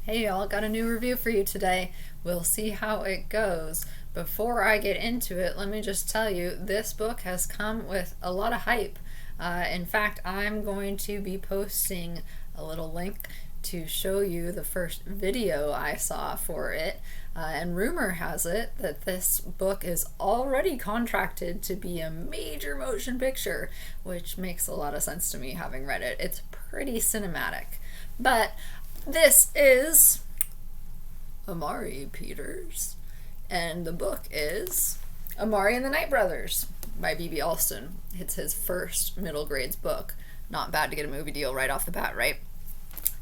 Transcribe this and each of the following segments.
Hey y'all, got a new review for you today. We'll see how it goes. Before I get into it, let me just tell you, this book has come with a lot of hype. In fact, I'm going to be posting a little link to show you the first video I saw for it. And rumor has it that this book is already contracted to be a major motion picture, which makes a lot of sense to me having read it. It's pretty cinematic. But this is Amari Peters, and the book is Amari and the Night Brothers by B.B. Alston. It's his first middle grades book. Not bad to get a movie deal right off the bat, right?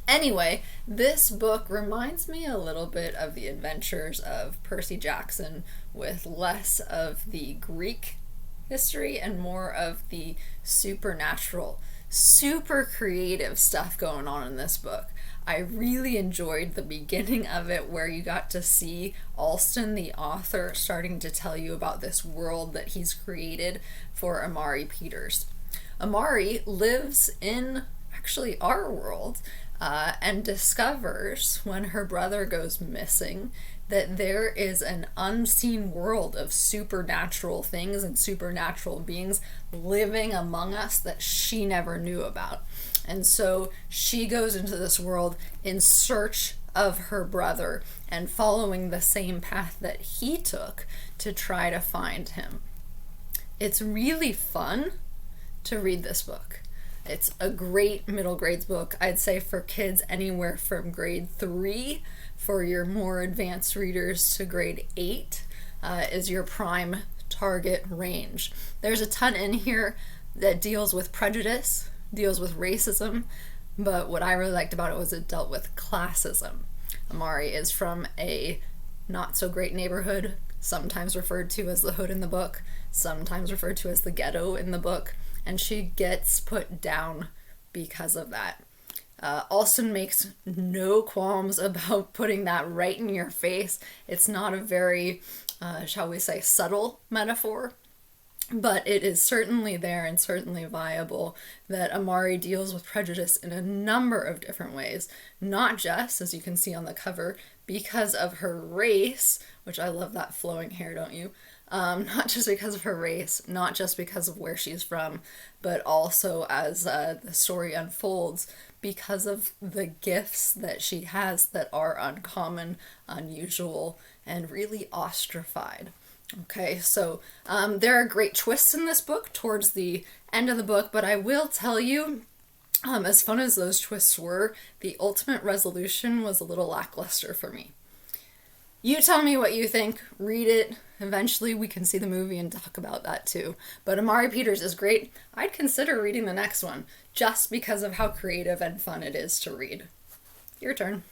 Anyway, this book reminds me a little bit of the adventures of Percy Jackson, with less of the Greek history and more of the supernatural, super creative stuff going on in this book. I really enjoyed the beginning of it, where you got to see Alston, the author, starting to tell you about this world that he's created for Amari Peters. Amari lives in actually our world and discovers, when her brother goes missing, that there is an unseen world of supernatural things and supernatural beings living among us that she never knew about. And so she goes into this world in search of her brother and following the same path that he took to try to find him. It's really fun to read this book. It's a great middle grades book. I'd say for kids anywhere from grade 3, for your more advanced readers, to grade 8 is your prime target range. There's a ton in here that deals with prejudice, deals with racism, but what I really liked about it was it dealt with classism. Amari is from a not so great neighborhood, sometimes referred to as the hood in the book, sometimes referred to as the ghetto in the book, and she gets put down because of that. Alston makes no qualms about putting that right in your face. It's not a very, shall we say, subtle metaphor, but it is certainly there and certainly viable that Amari deals with prejudice in a number of different ways, not just, as you can see on the cover, because of her race, which I love that flowing hair, don't you? Not just because of her race, not just because of where she's from, but also as the story unfolds, because of the gifts that she has that are uncommon, unusual, and really ostracified. Okay, so there are great twists in this book towards the end of the book, but I will tell you, as fun as those twists were, the ultimate resolution was a little lackluster for me. You tell me what you think. Read it. Eventually we can see the movie and talk about that too. But Amari Peters is great. I'd consider reading the next one, just because of how creative and fun it is to read. Your turn.